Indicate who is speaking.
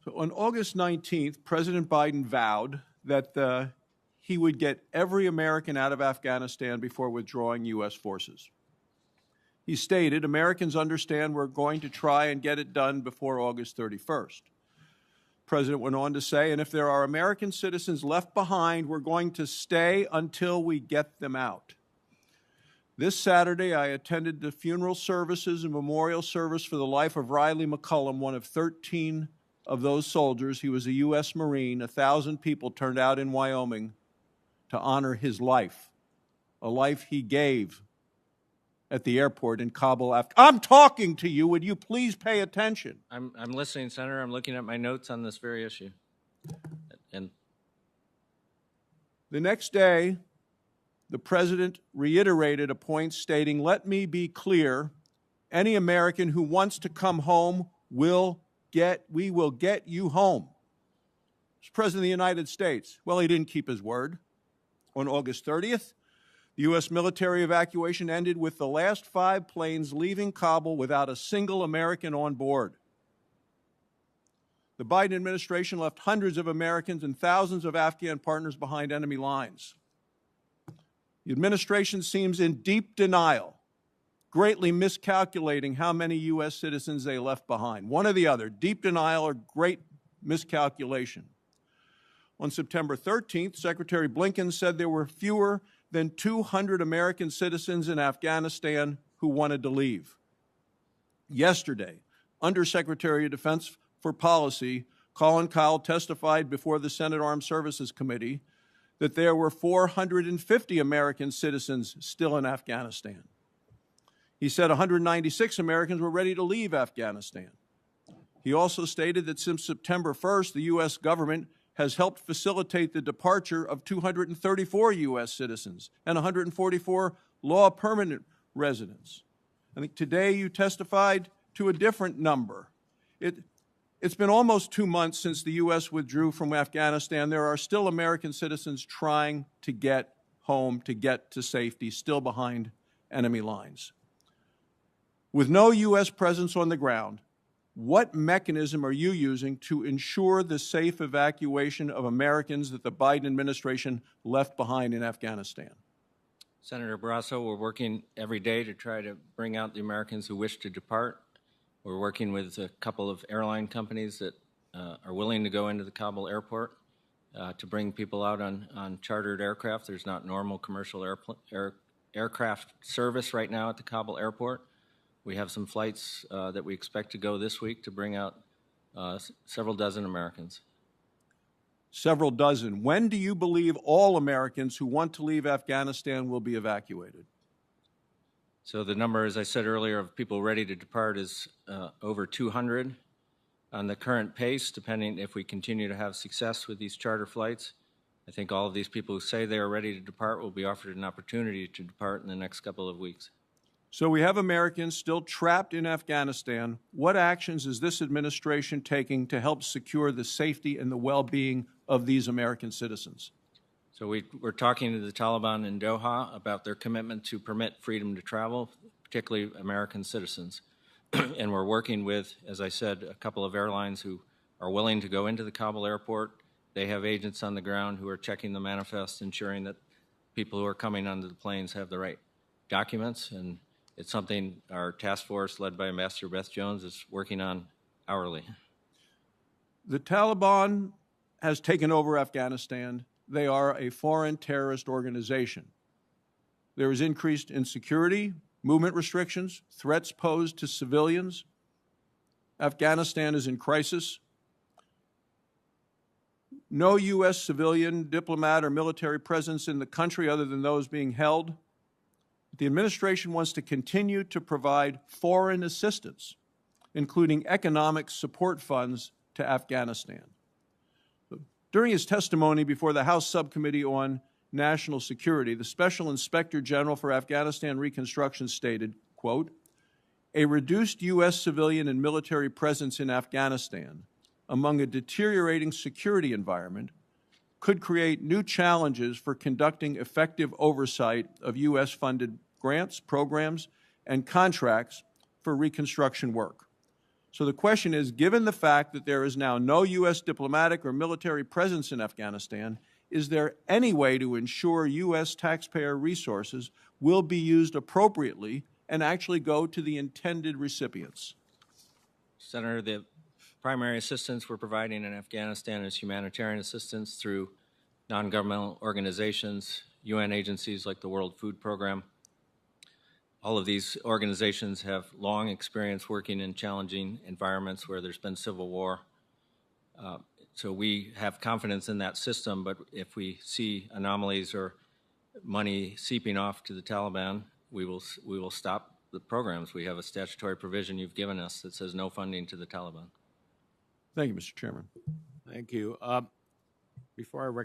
Speaker 1: So on August 19th, President Biden vowed that he would get every American out of Afghanistan before withdrawing U.S. forces. He stated, Americans understand we're going to try and get it done before August 31st. The President went on to say, and if there are American citizens left behind, we're going to stay until we get them out. This Saturday, I attended the funeral services and memorial service for the life of Riley McCullum, one of 13 of those soldiers. He was a U.S. Marine. 1,000 people turned out in Wyoming to honor his life, a life he gave at the airport in Kabul, I'm talking to you. Would you please pay attention?
Speaker 2: I'm listening, Senator. I'm looking at my notes on this very issue. And
Speaker 1: the next day, the President reiterated a point stating, let me be clear, any American who wants to come home we will get you home. As President of the United States, well, he didn't keep his word. On August 30th, the U.S. military evacuation ended with the last 5 planes leaving Kabul without a single American on board. The Biden administration left hundreds of Americans and thousands of Afghan partners behind enemy lines. The administration seems in deep denial, greatly miscalculating how many U.S. citizens they left behind. One or the other, deep denial or great miscalculation. On September 13th, Secretary Blinken said there were fewer than 200 American citizens in Afghanistan who wanted to leave. Yesterday, Undersecretary of Defense for Policy Colin Powell testified before the Senate Armed Services Committee that there were 450 American citizens still in Afghanistan. He said 196 Americans were ready to leave Afghanistan. He also stated that since September 1st, the U.S. government has helped facilitate the departure of 234 U.S. citizens and 144 law permanent residents. I think today you testified to a different number. It's been almost 2 months since the U.S. withdrew from Afghanistan. There are still American citizens trying to get home, to get to safety, still behind enemy lines. With no U.S. presence on the ground, what mechanism are you using to ensure the safe evacuation of Americans that the Biden administration left behind in Afghanistan?
Speaker 2: Senator Barrasso, we're working every day to try to bring out the Americans who wish to depart. We're working with a couple of airline companies that are willing to go into the Kabul airport to bring people out on chartered aircraft. There's not normal commercial aircraft service right now at the Kabul airport. We have some flights that we expect to go this week to bring out several dozen Americans.
Speaker 1: Several dozen. When do you believe all Americans who want to leave Afghanistan will be evacuated?
Speaker 2: So the number, as I said earlier, of people ready to depart is over 200 on the current pace, depending if we continue to have success with these charter flights. I think all of these people who say they are ready to depart will be offered an opportunity to depart in the next couple of weeks.
Speaker 1: So we have Americans still trapped in Afghanistan. What actions is this administration taking to help secure the safety and the well-being of these American citizens?
Speaker 2: So we're talking to the Taliban in Doha about their commitment to permit freedom to travel, particularly American citizens. And we're working with, as I said, a couple of airlines who are willing to go into the Kabul airport. They have agents on the ground who are checking the manifest, ensuring that people who are coming onto the planes have the right documents. And it's something our task force, led by Ambassador Beth Jones, is working on hourly.
Speaker 1: The Taliban has taken over Afghanistan. They are a foreign terrorist organization. There is increased insecurity, movement restrictions, threats posed to civilians. Afghanistan is in crisis. No U.S. civilian, diplomat, or military presence in the country other than those being held. The administration wants to continue to provide foreign assistance, including economic support funds to Afghanistan. During his testimony before the House Subcommittee on National Security, the Special Inspector General for Afghanistan Reconstruction stated, quote, "A reduced U.S. civilian and military presence in Afghanistan among a deteriorating security environment could create new challenges for conducting effective oversight of U.S.-funded grants, programs, and contracts for reconstruction work. So the question is, given the fact that there is now no U.S. diplomatic or military presence in Afghanistan, is there any way to ensure U.S. taxpayer resources will be used appropriately and actually go to the intended recipients?
Speaker 2: Senator, the primary assistance we're providing in Afghanistan is humanitarian assistance through non-governmental organizations, UN agencies like the World Food Program. All of these organizations have long experience working in challenging environments where there's been civil war. So we have confidence in that system, but if we see anomalies or money seeping off to the Taliban, we will stop the programs. We have a statutory provision you've given us that says no funding to the Taliban.
Speaker 1: Thank you, Mr. Chairman.
Speaker 3: Thank you. Before I